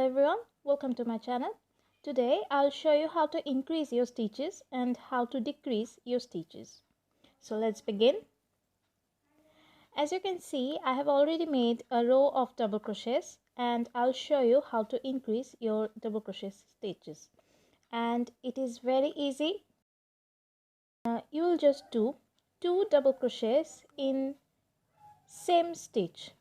everyone, welcome to my channel. Today I'll show you how to increase your stitches and how to decrease your stitches. So let's begin. As you can see, I have already made a row of double crochets and I'll show you how to increase your double crochet stitches. And it is very easy. You will just do 2 double crochets in same stitch.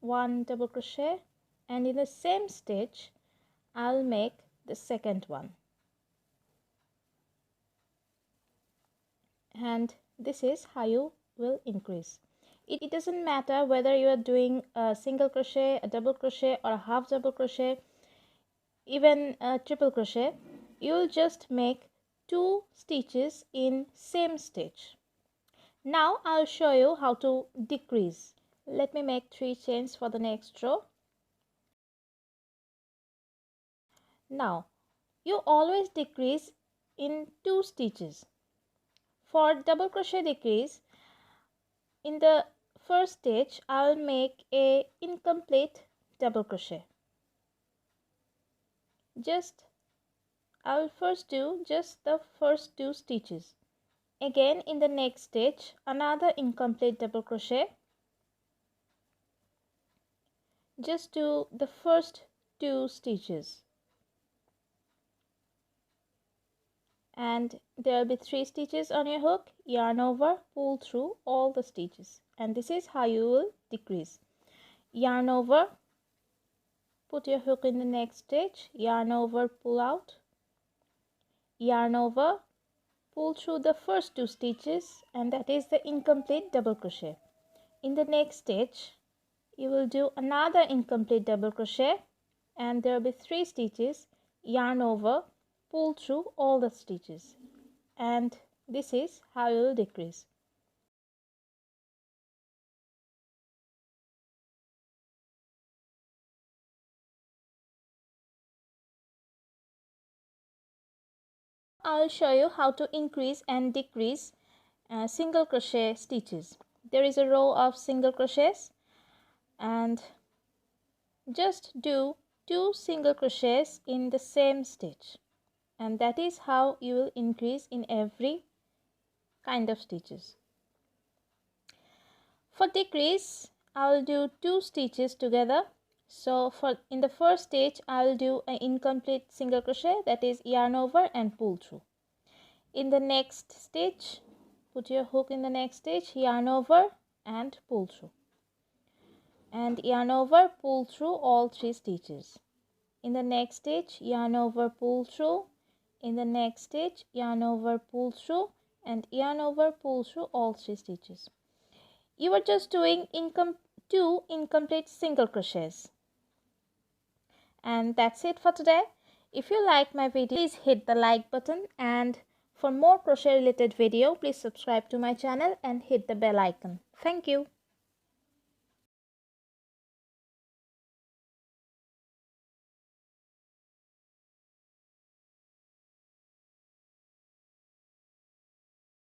1 double crochet, and in the same stitch I'll make the second one, and this is how you will increase. It doesn't matter whether you are doing a single crochet, a double crochet, or a half double crochet, even a triple crochet. You'll just make 2 stitches in same stitch. Now I'll show you how to decrease. Let me make 3 chains for the next row. Now you always decrease in 2 stitches. For double crochet decrease, in the first stitch I'll make a incomplete double crochet. I'll first do just the first 2 stitches. Again, in the next stitch, another incomplete double crochet. Just do the first 2 stitches. And there will be 3 stitches on your hook. Yarn over, pull through all the stitches, and this is how you will decrease. Yarn over, put your hook in the next stitch, yarn over, pull out, yarn over, pull through the first 2 stitches, and that is the incomplete double crochet. In the next stitch you will do another incomplete double crochet, and there will be 3 stitches, yarn over, pull through all the stitches, and this is how you will decrease. I'll show you how to increase and decrease single crochet stitches. There is a row of single crochets, and just do 2 single crochets in the same stitch, and that is how you will increase in every kind of stitches. For decrease, I'll do 2 stitches together. So in the first stitch I'll do an incomplete single crochet, that is yarn over and pull through. In the next stitch, put your hook in the next stitch, yarn over and pull through, and yarn over, pull through all 3 stitches. In the next stitch, yarn over, pull through. In the next stitch, yarn over, pull through, and yarn over, pull through all 3 stitches. You are just doing 2 incomplete single crochets. And that's it for today. If you like my video, please hit the like button, and for more crochet related video, please subscribe to my channel and hit the bell icon. Thank you.